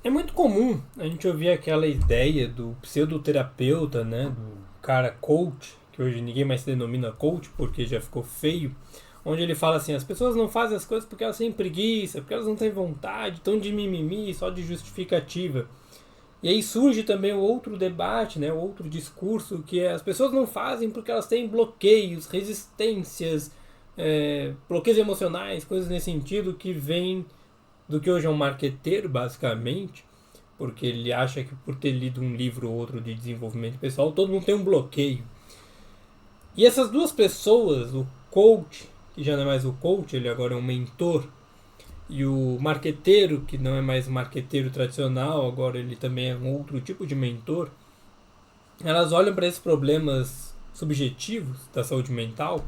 É muito comum a gente ouvir aquela ideia do pseudoterapeuta, né, do cara coach, que hoje ninguém mais se denomina coach porque já ficou feio, onde ele fala assim, as pessoas não fazem as coisas porque elas têm preguiça, porque elas não têm vontade, estão de mimimi, só de justificativa. E aí surge também o outro debate, né, o outro discurso, que é as pessoas não fazem porque elas têm bloqueios, resistências, bloqueios emocionais, coisas nesse sentido que vêm do que hoje é um marqueteiro, basicamente, porque ele acha que por ter lido um livro ou outro de desenvolvimento pessoal, todo mundo tem um bloqueio. E essas duas pessoas, o coach, que já não é mais o coach, ele agora é um mentor, e o marqueteiro, que não é mais marqueteiro tradicional, agora ele também é um outro tipo de mentor, elas olham para esses problemas subjetivos da saúde mental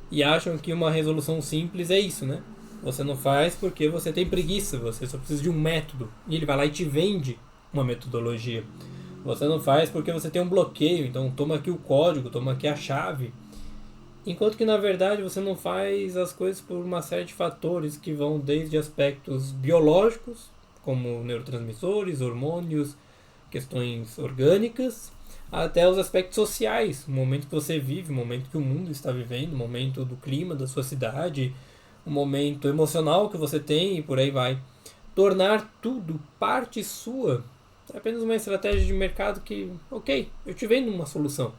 e acham que uma resolução simples é isso, né? Você não faz porque você tem preguiça, você só precisa de um método. E ele vai lá e te vende uma metodologia. Você não faz porque você tem um bloqueio, então toma aqui o código, toma aqui a chave. Enquanto que na verdade você não faz as coisas por uma série de fatores que vão desde aspectos biológicos, como neurotransmissores, hormônios, questões orgânicas, até os aspectos sociais, o momento que você vive, o momento que o mundo está vivendo, o momento do clima da sua cidade, o momento emocional que você tem e por aí vai. Tornar tudo parte sua é apenas uma estratégia de mercado que, ok, eu te vendo uma solução.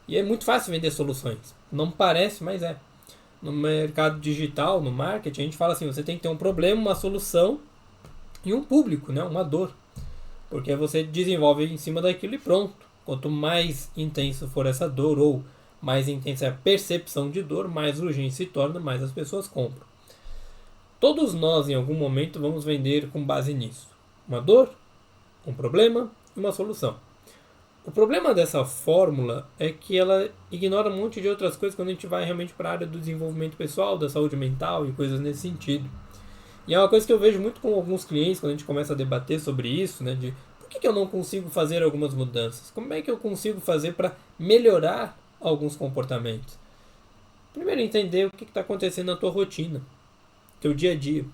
E é muito fácil vender soluções. Não parece, mas é. No mercado digital, no marketing, a gente fala assim, você tem que ter um problema, uma solução e um público, né? Uma dor. Porque você desenvolve em cima daquilo e pronto. Quanto mais intenso for essa dor ou mais intensa é a percepção de dor, mais urgente se torna, mais as pessoas compram. Todos nós, em algum momento, vamos vender com base nisso. Uma dor, um problema e uma solução. O problema dessa fórmula é que ela ignora um monte de outras coisas quando a gente vai realmente para a área do desenvolvimento pessoal, da saúde mental e coisas nesse sentido. E é uma coisa que eu vejo muito com alguns clientes quando a gente começa a debater sobre isso, né? De por que eu não consigo fazer algumas mudanças? Como é que eu consigo fazer para melhorar alguns comportamentos? Primeiro, entender o que está acontecendo na tua rotina, teu dia a dia.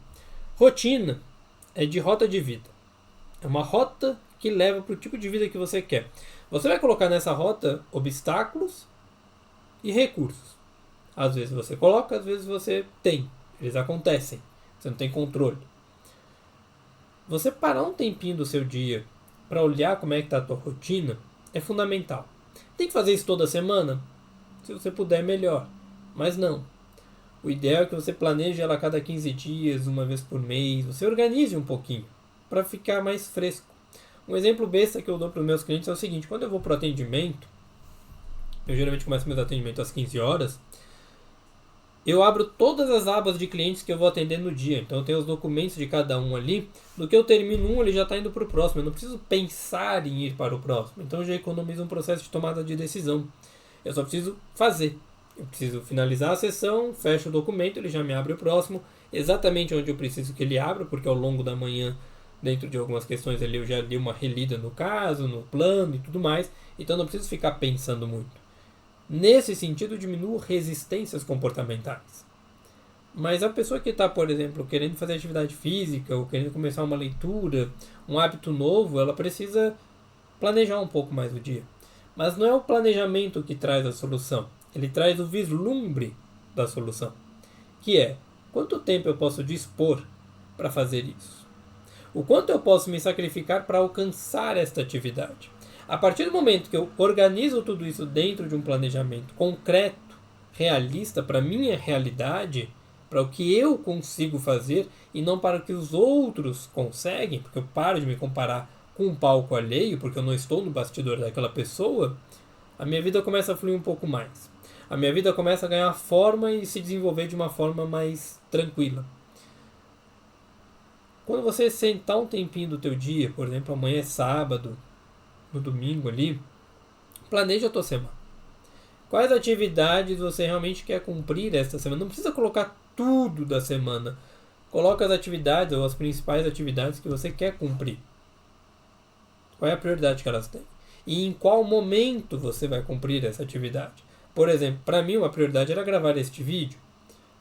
Rotina é de rota de vida. É uma rota que leva para o tipo de vida que você quer. Você vai colocar nessa rota obstáculos e recursos. Às vezes você coloca, às vezes você tem. Eles acontecem. Você não tem controle. Você parar um tempinho do seu dia para olhar como é que está a tua rotina é fundamental. Tem que fazer isso toda semana? Se você puder, melhor. Mas não. O ideal é que você planeje ela a cada 15 dias, uma vez por mês. Você organize um pouquinho para ficar mais fresco. Um exemplo besta que eu dou para os meus clientes é o seguinte: quando eu vou para o atendimento, eu geralmente começo meus atendimentos às 15 horas, eu abro todas as abas de clientes que eu vou atender no dia. Então eu tenho os documentos de cada um ali. Do que eu termino um, ele já está indo para o próximo. Eu não preciso pensar em ir para o próximo. Então eu já economizo um processo de tomada de decisão. Eu só preciso fazer. Eu preciso finalizar a sessão, fecho o documento, ele já me abre o próximo, exatamente onde eu preciso que ele abra, porque ao longo da manhã, dentro de algumas questões ali, eu já dei uma relida no caso, no plano e tudo mais. Então não preciso ficar pensando muito. Nesse sentido, diminuo resistências comportamentais. Mas a pessoa que está, por exemplo, querendo fazer atividade física ou querendo começar uma leitura, um hábito novo, ela precisa planejar um pouco mais o dia. Mas não é o planejamento que traz a solução. Ele traz o vislumbre da solução. Que é, quanto tempo eu posso dispor para fazer isso? O quanto eu posso me sacrificar para alcançar esta atividade? A partir do momento que eu organizo tudo isso dentro de um planejamento concreto, realista para a minha realidade, para o que eu consigo fazer e não para o que os outros conseguem, porque eu paro de me comparar com um palco alheio, porque eu não estou no bastidor daquela pessoa, a minha vida começa a fluir um pouco mais. A minha vida começa a ganhar forma e se desenvolver de uma forma mais tranquila. Quando você sentar um tempinho do teu dia, por exemplo, amanhã é sábado, no domingo ali, planeja a tua semana. Quais atividades você realmente quer cumprir esta semana? Não precisa colocar tudo da semana. Coloca as atividades ou as principais atividades que você quer cumprir. Qual é a prioridade que elas têm? E em qual momento você vai cumprir essa atividade? Por exemplo, para mim uma prioridade era gravar este vídeo.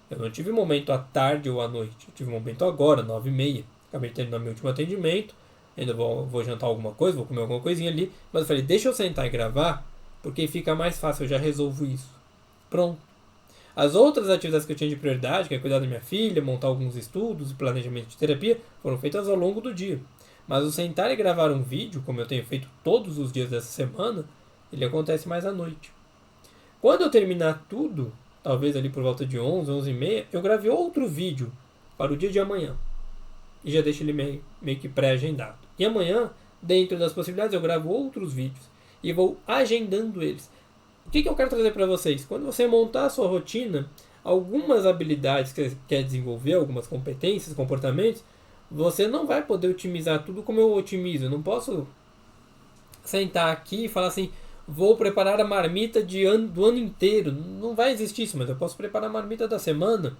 Eu não tive um momento à tarde ou à noite. Eu tive um momento agora, 9h30. Acabei de terminar meu último atendimento. ainda vou jantar alguma coisa, vou comer alguma coisinha ali, mas eu falei, deixa eu sentar e gravar, porque fica mais fácil, eu já resolvo isso. Pronto. As outras atividades que eu tinha de prioridade, que é cuidar da minha filha, montar alguns estudos, planejamento de terapia, foram feitas ao longo do dia. Mas o sentar e gravar um vídeo, como eu tenho feito todos os dias dessa semana, ele acontece mais à noite. Quando eu terminar tudo, talvez ali por volta de 11, 11h30, eu gravei outro vídeo para o dia de amanhã. E já deixo ele meio que pré-agendado. E amanhã, dentro das possibilidades, eu gravo outros vídeos. E vou agendando eles. O que eu quero trazer para vocês? Quando você montar a sua rotina, algumas habilidades que você quer desenvolver, algumas competências, comportamentos, você não vai poder otimizar tudo como eu otimizo. Eu não posso sentar aqui e falar assim, vou preparar a marmita do ano inteiro. Não vai existir isso, mas eu posso preparar a marmita da semana.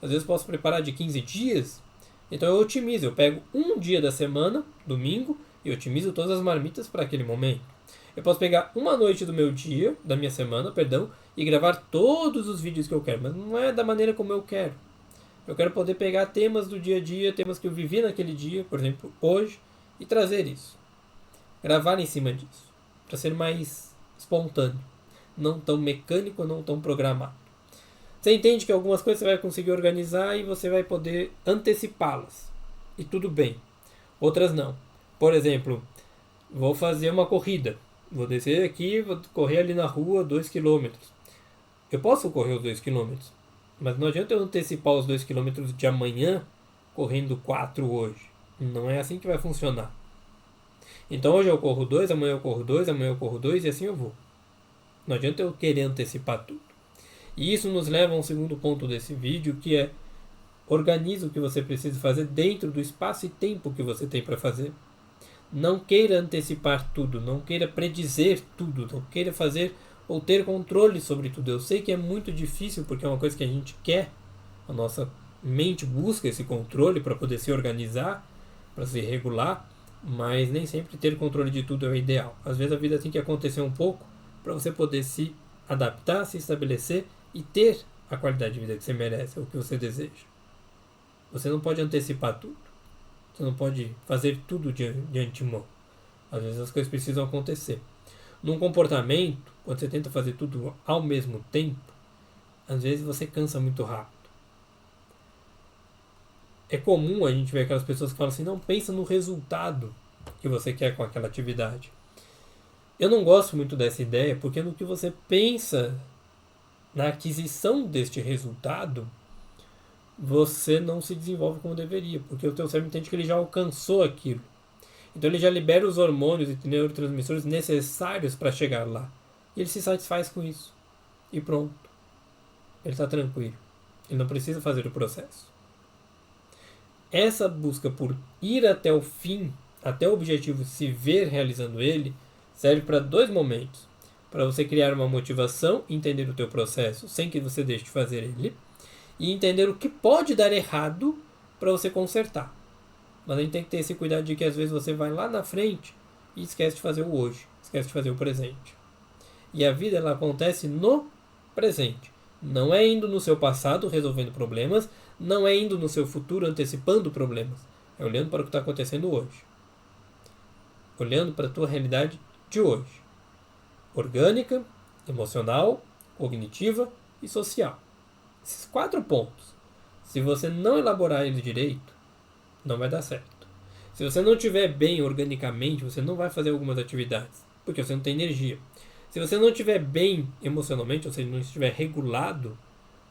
Às vezes posso preparar de 15 dias. Então eu otimizo. Eu pego um dia da semana, domingo, e otimizo todas as marmitas para aquele momento. Eu posso pegar uma noite do meu dia, da minha semana, perdão, e gravar todos os vídeos que eu quero. Mas não é da maneira como eu quero. Eu quero poder pegar temas do dia a dia, temas que eu vivi naquele dia, por exemplo, hoje, e trazer isso. Gravar em cima disso. Para ser mais espontâneo. Não tão mecânico, não tão programado. Você entende que algumas coisas você vai conseguir organizar e você vai poder antecipá-las. E tudo bem. Outras não. Por exemplo, vou fazer uma corrida. Vou descer aqui, vou correr ali na rua 2 km. Eu posso correr os 2 km, mas não adianta eu antecipar os 2 km de amanhã correndo 4 hoje. Não é assim que vai funcionar. Então hoje eu corro 2, amanhã eu corro 2, amanhã eu corro 2 e assim eu vou. Não adianta eu querer antecipar tudo. E isso nos leva a um segundo ponto desse vídeo, que é organize o que você precisa fazer dentro do espaço e tempo que você tem para fazer. Não queira antecipar tudo, não queira predizer tudo, não queira fazer ou ter controle sobre tudo. Eu sei que é muito difícil porque é uma coisa que a gente quer, a nossa mente busca esse controle para poder se organizar, para se regular, mas nem sempre ter controle de tudo é o ideal. Às vezes a vida tem que acontecer um pouco para você poder se adaptar, se estabelecer e ter a qualidade de vida que você merece, o que você deseja. Você não pode antecipar tudo. Você não pode fazer tudo de antemão. Às vezes as coisas precisam acontecer. Num comportamento, quando você tenta fazer tudo ao mesmo tempo, às vezes você cansa muito rápido. É comum a gente ver aquelas pessoas que falam assim, não pensa no resultado que você quer com aquela atividade. Eu não gosto muito dessa ideia, porque no que você pensa na aquisição deste resultado, você não se desenvolve como deveria, porque o teu cérebro entende que ele já alcançou aquilo. Então ele já libera os hormônios e neurotransmissores necessários para chegar lá. E ele se satisfaz com isso. E pronto. Ele está tranquilo. Ele não precisa fazer o processo. Essa busca por ir até o fim, até o objetivo, se ver realizando ele, serve para 2 momentos. Para você criar uma motivação, entender o teu processo sem que você deixe de fazer ele, e entender o que pode dar errado para você consertar. Mas a gente tem que ter esse cuidado de que às vezes você vai lá na frente e esquece de fazer o hoje, esquece de fazer o presente. E a vida ela acontece no presente. Não é indo no seu passado resolvendo problemas, não é indo no seu futuro antecipando problemas. É olhando para o que está acontecendo hoje. Olhando para a tua realidade de hoje. Orgânica, emocional, cognitiva e social. Esses 4 pontos, se você não elaborar eles direito, não vai dar certo. Se você não estiver bem organicamente, você não vai fazer algumas atividades, porque você não tem energia. Se você não estiver bem emocionalmente, ou seja, não estiver regulado,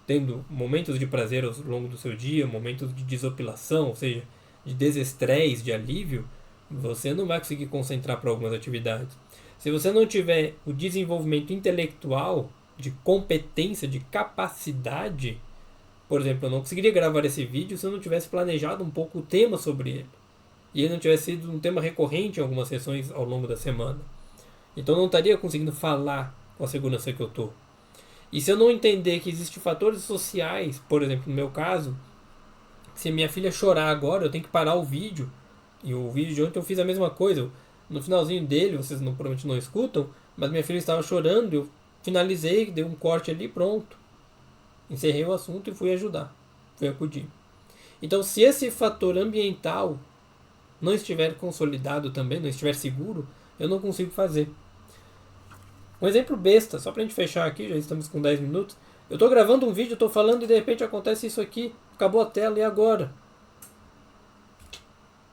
tendo momentos de prazer ao longo do seu dia, momentos de desopilação, ou seja, de desestresse, de alívio, você não vai conseguir concentrar para algumas atividades. Se você não tiver o desenvolvimento intelectual, de competência, de capacidade, por exemplo, eu não conseguiria gravar esse vídeo se eu não tivesse planejado um pouco o tema sobre ele. E ele não tivesse sido um tema recorrente em algumas sessões ao longo da semana. Então eu não estaria conseguindo falar com a segurança que eu estou. E se eu não entender que existem fatores sociais, por exemplo, no meu caso, se minha filha chorar agora, eu tenho que parar o vídeo. E o vídeo de ontem eu fiz a mesma coisa. No finalzinho dele, vocês provavelmente não escutam, mas minha filha estava chorando, eu finalizei, dei um corte ali, pronto. Encerrei o assunto e fui ajudar. Fui acudir. Então, se esse fator ambiental não estiver consolidado também, não estiver seguro, eu não consigo fazer. Um exemplo besta, só pra gente fechar aqui, já estamos com 10 minutos. Eu tô gravando um vídeo, tô falando e de repente acontece isso aqui, acabou a tela, e agora?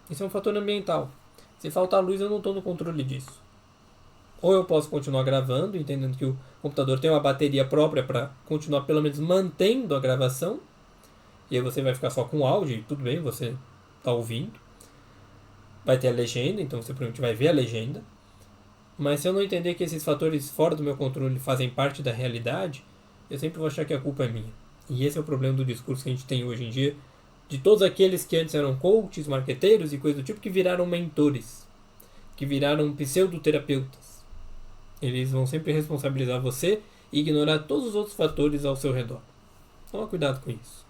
Isso é um fator ambiental. Se faltar luz, eu não estou no controle disso. Ou eu posso continuar gravando, entendendo que o computador tem uma bateria própria para continuar pelo menos mantendo a gravação. E aí você vai ficar só com áudio, e tudo bem, você está ouvindo. Vai ter a legenda, então você provavelmente vai ver a legenda. Mas se eu não entender que esses fatores fora do meu controle fazem parte da realidade, eu sempre vou achar que a culpa é minha. E esse é o problema do discurso que a gente tem hoje em dia, de todos aqueles que antes eram coaches, marqueteiros e coisa do tipo, que viraram mentores, que viraram pseudoterapeutas. Eles vão sempre responsabilizar você e ignorar todos os outros fatores ao seu redor. Toma cuidado com isso.